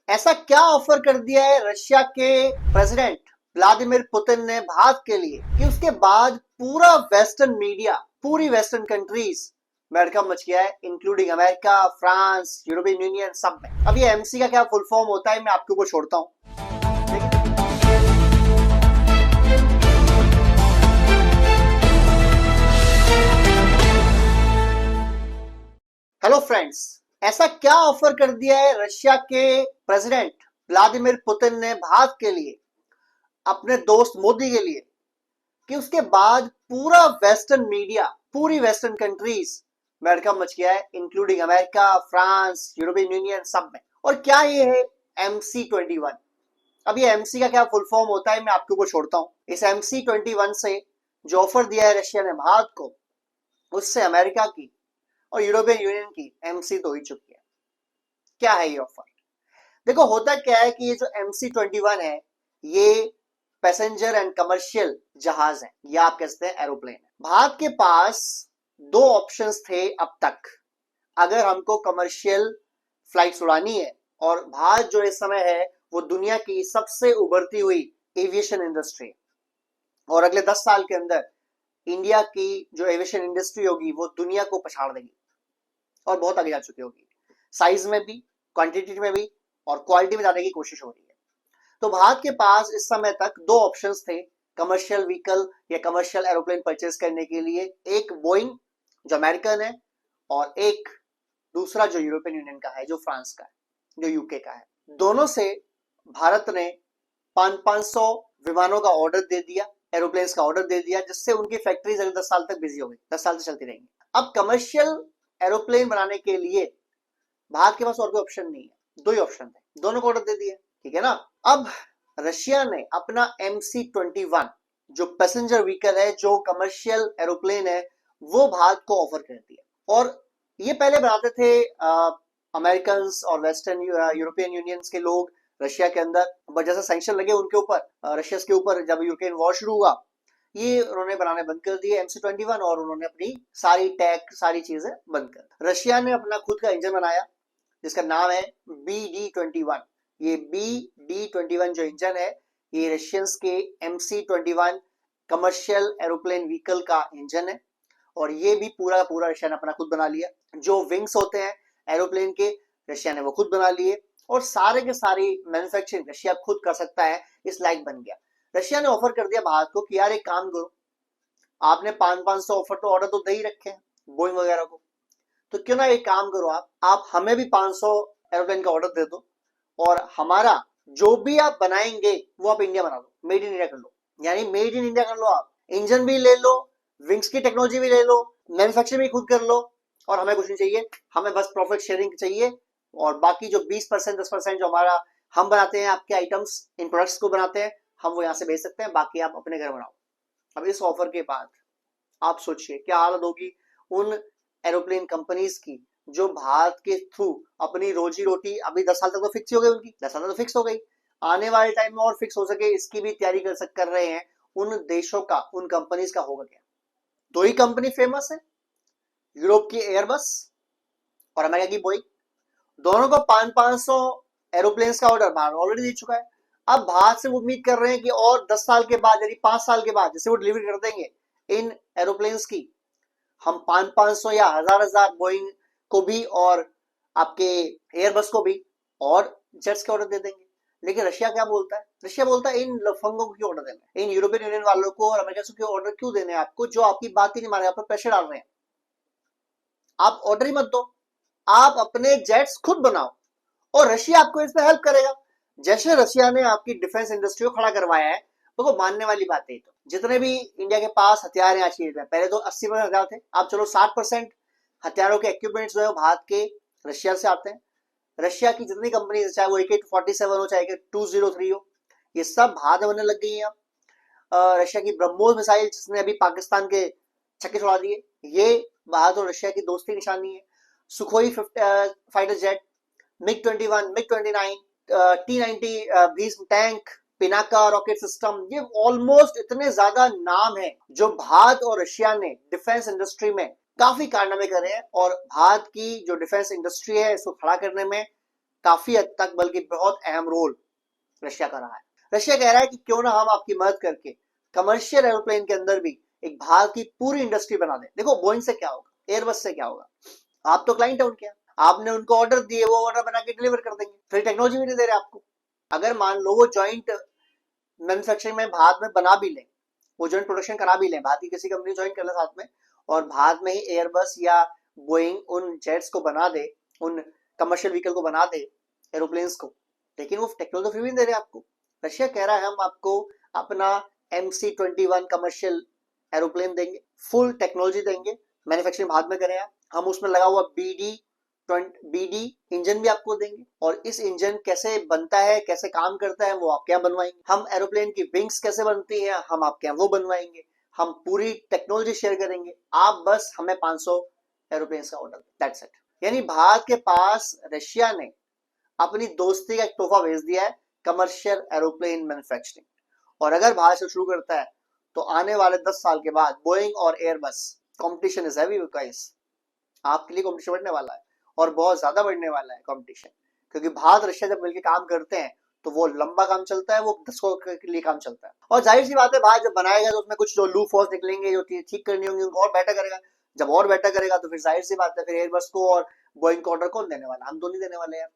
ऐसा क्या ऑफर कर दिया है रशिया के प्रेसिडेंट व्लादिमीर पुतिन ने भारत के लिए कि उसके बाद पूरा वेस्टर्न मीडिया, पूरी वेस्टर्न कंट्रीज में हड़कंप मच गया है, including America, France, European union, सब में। अब ये एमसी का क्या फुल फॉर्म होता है मैं आपके ऊपर छोड़ता हूं। हेलो फ्रेंड्स, ऐसा क्या ऑफर कर दिया है रशिया के प्रेसिडेंट व्लादिमीर पुतिन ने भारत के लिए, अपने दोस्त मोदी के लिए, कि उसके बाद पूरा वेस्टर्न मीडिया, पूरी वेस्टर्न कंट्रीज में हड़कंप मच गया है, including America, France, European union, सब में। और क्या ये है MC-21? अब ये एमसी का क्या फुल फॉर्म होता है मैं आपके ऊपर छोड़ता हूं। इस MC-21 से जो ऑफर दिया है रशिया ने भारत को, उससे अमेरिका की और यूरोपियन यूनियन की एमसी तो हो ही चुकी है। क्या है ये ऑफर? देखो, होता क्या है कि ये जो MC-21 है, ये पैसेंजर एंड कमर्शियल जहाज है, या आप कह सकते हैं एरोप्लेन है। भारत के पास दो ऑप्शंस थे अब तक, अगर हमको कमर्शियल फ्लाइट उड़ानी है। और भारत जो इस समय है वो दुनिया की सबसे उभरती हुई एविएशन इंडस्ट्री, और अगले 10 साल के अंदर इंडिया की जो एविएशन इंडस्ट्री होगी वो दुनिया को पछाड़ देगी और बहुत आगे जा चुकी होगी, साइज में भी, क्वांटिटी में भी, और क्वालिटी में जाने की कोशिश हो रही है। तो भारत के पास इस समय तक दो ऑप्शंस थे कमर्शियल व्हीकल या कमर्शियल एरोप्लेन परचेज करने के लिए। एक बोइंग जो अमेरिकन है, और एक दूसरा जो यूरोपियन यूनियन का है, जो फ्रांस का है, जो यूके का है। दोनों से भारत ने 500 विमानों का ऑर्डर दे दिया, एरोप्लेन्स का ऑर्डर दे दिया, जिससे उनकी फैक्ट्रीज अगले 10 साल तक बिजी हो गई, 10 साल तक चलती रहेंगी। अब कमर्शियल एरोप्लेन बनाने के लिए भारत के पास और कोई ऑप्शन नहीं है, दो ही ऑप्शन थे, दोनों को ऑर्डर दे दिए, ठीक है ना। अब रशिया ने अपना MC-21 जो पैसेंजर व्हीकल है, जो कमर्शियल एरोप्लेन है, वो भारत को ऑफर कर दिया। और ये पहले बनाते थे अमेरिकन और वेस्टर्न यूरोपियन यूनियंस के लोग रशिया के अंदर, बट जैसे सैंक्शन लगे उनके ऊपर, रशिया के ऊपर, जब यूक्रेन वॉर शुरू हुआ, ये उन्होंने बनाने बंद कर दिए MC-21, और उन्होंने अपनी सारी टैक, सारी चीजें बंद कर। रशिया ने अपना खुद का इंजन बनाया जिसका नाम है BD-21। ये BD-21 जो इंजन है, ये रशियंस के MC-21 कमर्शियल एरोप्लेन व्हीकल का इंजन है, और ये भी पूरा पूरा रशिया ने अपना खुद बना लिया। जो विंग्स होते हैं एरोप्लेन के, रशिया ने वो खुद बना लिए, और सारे के सारी मैन्युफैक्चरिंग रशिया खुद कर सकता है, इस लायक बन गया। रशिया ने ऑफर कर दिया भारत को कि यार एक काम करो, आपने 500 ऑफर तो ऑर्डर तो दे ही रखे हैं बोइंग वगैरह को, तो क्यों ना एक काम करो, आप हमें भी 500 एरोप्लेन का ऑर्डर दे दो, और हमारा जो भी आप बनाएंगे वो आप इंडिया बना लो, मेड इन इंडिया कर लो। यानी मेड इन इंडिया कर लो, आप इंजन भी ले लो, विंग्स की टेक्नोलॉजी भी ले लो, मैन्युफैक्चरिंग भी खुद कर लो, और हमें कुछ नहीं चाहिए, हमें बस प्रॉफिट शेयरिंग चाहिए। और बाकी जो 20%, 10% जो हमारा हम बनाते हैं आपके आइटम्स, इन प्रोडक्ट्स को बनाते हैं, हम वो यहाँ से भेज सकते हैं, बाकी आप अपने घर बनाओ। अब इस ऑफर के बाद आप सोचिए क्या हालत होगी उन एरोप्लेन कंपनीज की, जो भारत के थ्रू अपनी रोजी रोटी, अभी 10 साल तक तो फिक्स हो गई उनकी, 10 साल तक तो फिक्स हो गई, आने वाले टाइम में और फिक्स हो सके इसकी भी तैयारी कर रहे हैं। उन देशों का, उन कंपनीज का होगा क्या? दो ही कंपनी फेमस है, यूरोप की एयरबस और अमेरिका की बोइंग। दोनों को 500 एरोप्लेन्स का ऑर्डर भारत ऑलरेडी दे चुका है। अब भारत से वो उम्मीद कर रहे हैं कि और 10 साल के बाद, यानी 5 साल के बाद, जैसे वो डिलीवरी कर देंगे इन एरोप्लेन्स की, हम 500 या हजार बोइंग को भी और आपके एयरबस को भी और जेट्स के ऑर्डर दे देंगे। लेकिन रशिया क्या बोलता है? रशिया बोलता है इन लफंगों को क्यों ऑर्डर देना है, इन यूरोपियन यूनियन वालों को और अमेरिका को ऑर्डर क्यों देने हैं आपको, जो आपकी बात ही नहीं मान रहे, आप पर प्रेशर डाल रहे हैं। आप ऑर्डर ही मत दो, आप अपने जेट्स खुद बनाओ, और रशिया आपको इसमें हेल्प करेगा। जैसे रशिया ने आपकी डिफेंस इंडस्ट्री को खड़ा करवाया है, तो वो मानने वाली बात है। तो जितने भी इंडिया के पास हथियार हैं आज की डेट में, पहले तो 80% हथियार थे, अब चलो 60% हथियारों के इक्विपमेंट्स जो है भारत के रशिया से आते हैं। रशिया की जितनी कंपनी, चाहे वो AK-47 हो, चाहे AK-203 हो, ये सब भारत में बनने लग गई है। रशिया की ब्रह्मोस मिसाइल, जिसने अभी पाकिस्तान के छक्के छोड़ा दिए, ये भारत और रशिया की दोस्ती निशानी है। Sukhoi fighter jet, MiG-21, MiG-29, T-90 Bhishma tank, Pinaka rocket system, ये ऑलमोस्ट इतने ज्यादा नाम है जो भारत और रशिया ने डिफेंस इंडस्ट्री में काफी कारनामे करे हैं, और भारत की जो डिफेंस इंडस्ट्री है इसको खड़ा करने में काफी हद तक बल्कि बहुत अहम रोल रशिया का रहा है। रशिया कह रहा है कि क्यों ना हम आपकी मदद करके कमर्शियल एरोप्लेन के अंदर भी एक भारत की पूरी इंडस्ट्री बना दें। देखो बोइंग से क्या होगा, एयरबस से क्या होगा, आप तो क्लाइंट है उनके, आपने उनको ऑर्डर दिए, वो ऑर्डर बना के डिलीवर कर देंगे, फिर टेक्नोलॉजी भी नहीं दे रहे आपको। अगर मान लो वो ज्वाइंट मैन्युफैक्चरिंग में भारत में बना भी लें, वो ज्वाइंट प्रोडक्शन करा भी लें, भारत की किसी कंपनी ज्वाइन कर ले साथ में, और भारत में ही एयरबस या बोइंग उन जेट्स को बना दे, उन कमर्शियल व्हीकल को बना दे, एरोप्लेन्स को, लेकिन वो टेक्नोलॉजी फ्री नहीं दे रहे आपको। रशिया कह रहा है हम आपको अपना MC-21 कमर्शियल एरोप्लेन देंगे, फुल टेक्नोलॉजी देंगे, मैन्युफैक्चरिंग भारत में करें, हम उसमें लगा हुआ BD इंजन भी आपको देंगे, और इस इंजन कैसे बनता है, कैसे काम करता है, वो आपके यहाँ बनवाएंगे। हम एरोप्लेन की विंग्स कैसे बनती है, हम आपके यहाँ वो बनवाएंगे। हम पूरी टेक्नोलॉजी शेयर करेंगे, आप बस हमें 500 एरोप्लेन का ऑर्डर, दैट्स इट। यानी भारत के पास रशिया ने अपनी दोस्ती का एक तोहफा भेज दिया है, कमर्शियल एरोप्लेन मैन्युफैक्चरिंग। और अगर भारत से शुरू करता है तो आने वाले 10 साल के बाद बोइंग और Airbus, competition is heavy guys, आपके लिए कंपटीशन बढ़ने वाला है, और बहुत ज्यादा बढ़ने वाला है कंपटीशन, क्योंकि भारत रशिया जब मिलकर काम करते हैं तो वो लंबा काम चलता है, वो दशकों के लिए काम चलता है। और जाहिर सी बात है भारत जब बनाएगा तो उसमें कुछ जो लूप होल्स निकलेंगे, जो ठीक करनी होंगी, उनको और बेटर करेगा। जब और बेटर करेगा तो फिर जाहिर सी बात है फिर एयरबस को और बोइंग को ऑर्डर कौन देने वाला, हम तो नहीं देने वाले यार।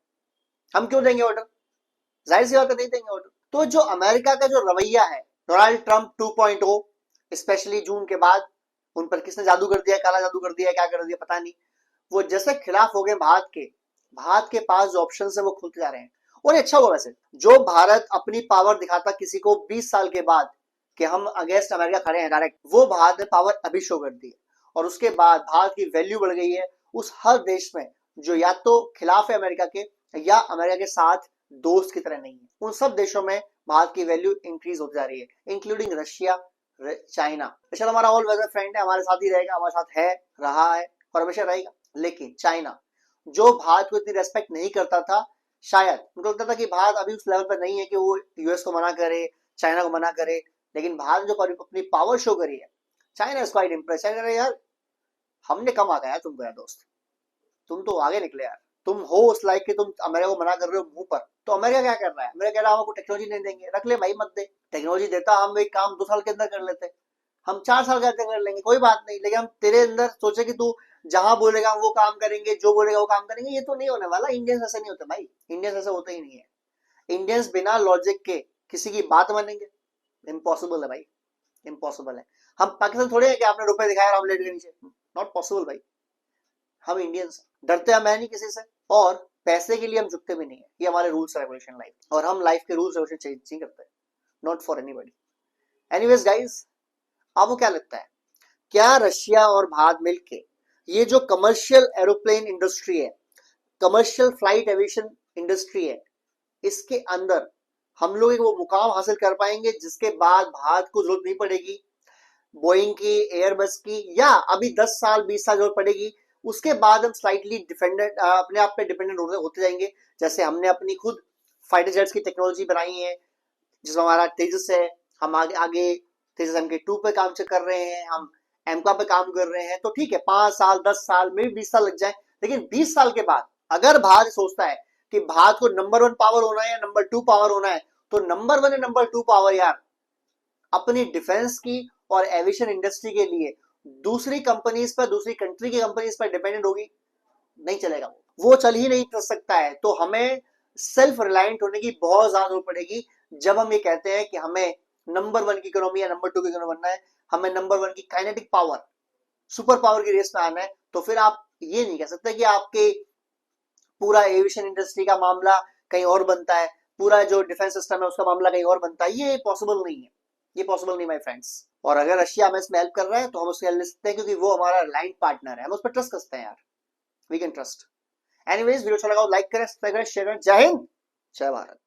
हम क्यों देंगे ऑर्डर, जाहिर सी बात है नहीं देंगे ऑर्डर। तो जो अमेरिका का जो रवैया है, डोनाल्ड ट्रंप 2.0, स्पेशली जून के बाद, उन पर किसने जादू कर दिया, काला जादू कर दिया, क्या कर दिया पता नहीं, वो जैसे खिलाफ हो गए भारत के पास जो ऑप्शन है वो खुलते जा रहे हैं। और ये अच्छा हुआ वैसे, जो भारत अपनी पावर दिखाता किसी को 20 साल के बाद कि हम अगेंस्ट अमेरिका खड़े हैं डायरेक्ट, वो भारत ने पावर अभी शो कर दी है, और उसके बाद भारत की वैल्यू बढ़ गई है उस हर देश में जो या तो खिलाफ है अमेरिका के या अमेरिका के साथ दोस्त की तरह नहीं है। उन सब देशों में भारत की वैल्यू इंक्रीज होती जा रही है, इंक्लूडिंग रशिया, चाइना। रशिया हमारा ऑल वेदर फ्रेंड है, हमारे साथ ही रहेगा, हमारे साथ है, रहा है और हमेशा रहेगा। लेकिन चाइना जो भारत को इतनी रेस्पेक्ट नहीं करता था, शायद उनको लगता था कि भारत अभी उस लेवल पर नहीं है कि वो यूएस को मना करे, चाइना को मना करे, लेकिन भारत जो अपनी पावर शो करी है, China is quite impress. China यार हमने कम आ गया तुमको यार दोस्त, तुम तो आगे निकले यार, तुम हो उस लाइक के तुम अमेरिका को मना कर रहे हो मुंह पर। तो अमेरिका क्या कर रहा है, अमेरिका कह रहा है हमको टेक्नोलॉजी नहीं देंगे, रख ले भाई मत दे, टेक्नोलॉजी देता हम एक काम 2 साल के अंदर कर लेते, हम 4 साल के अंदर कर लेंगे, कोई बात नहीं, लेकिन हम तेरे अंदर सोचे कि तू जहां बोलेगा वो काम करेंगे, जो बोलेगा वो काम करेंगे, ये तो नहीं होने वाला। इंडियंस ऐसे नहीं होते भाई, इंडियंस ऐसे होते ही नहीं है। इंडियंस बिना लॉजिक के किसी की बात मानेंगे, इम्पॉसिबल है भाई, इम्पॉसिबल है। हम पाकिस्तान थोड़े है कि आपने रुपए दिखाया ऑमलेट के नीचे, नॉट पॉसिबल भाई। हम इंडियंस डरते हम नहीं किसी से, और पैसे के लिए हम झुकते भी नहीं है, ये हमारे रूल्स रेगुलेशन लाइफ, और हम लाइफ के रूल्स रेगुलेशन चेंज नहीं करते, not for anybody. Anyways guys, आपको क्या लगता है, क्या रशिया और भारत मिलके ये जो कमर्शियल एरोप्लेन इंडस्ट्री है, कमर्शियल फ्लाइट एविएशन इंडस्ट्री है, इसके अंदर हम लोग एक वो मुकाम हासिल कर पाएंगे जिसके बाद भारत को जरूरत नहीं पड़ेगी बोइंग की, एयरबस की, या अभी 10 साल 20 साल जरूरत पड़ेगी, उसके बाद हम स्लाइटली डिपेंडेंट, अपने आप पे डिपेंडेंट होते जाएंगे। जैसे हमने अपनी खुद फाइटर जेट्स की टेक्नोलॉजी बनाई है, जिसमें हमारा तेजस है, हम आगे आगे तेजस MK2 पे काम कर रहे हैं, हम एमका पे काम कर रहे हैं, तो ठीक है 5 साल 10 साल में 20 साल लग जाए, लेकिन 20 साल के बाद अगर भारत सोचता है कि भारत को नंबर 1 पावर होना है या नंबर 2 पावर होना है, तो नंबर 1 या नंबर 2 पावर यार अपनी डिफेंस की और एविएशन इंडस्ट्री के लिए दूसरी कंपनीज पर, दूसरी कंट्री की कंपनीज पर डिपेंडेंट होगी, नहीं चलेगा, वो चल ही नहीं कर सकता है। तो हमें सेल्फ रिलायंट होने की बहुत ज्यादा जरूरत पड़ेगी जब हम ये कहते हैं कि हमें नंबर 1 की इकोनॉमी या नंबर 2 की इकोनॉमी बनना है, हमें नंबर 1 की काइनेटिक पावर, सुपर पावर की रेस में आना है। तो फिर आप ये नहीं कह सकते कि आपके पूरा एविएशन इंडस्ट्री का मामला कहीं और बनता है, पूरा जो डिफेंस सिस्टम है उसका मामला कहीं और बनता है, ये पॉसिबल नहीं है, ये पॉसिबल नहीं माय फ्रेंड्स। और अगर रशिया हमें इसमें हेल्प कर रहा है तो हम उसकी हेल्प ले सकते हैं, क्योंकि वो हमारा लाइन पार्टनर है, हम उस पर ट्रस्ट करते हैं यार, we can trust. Anyways, video अच्छा लगा तो लाइक करें, सब्सक्राइब करें, शेयर करें। जय हिंद, जय भारत।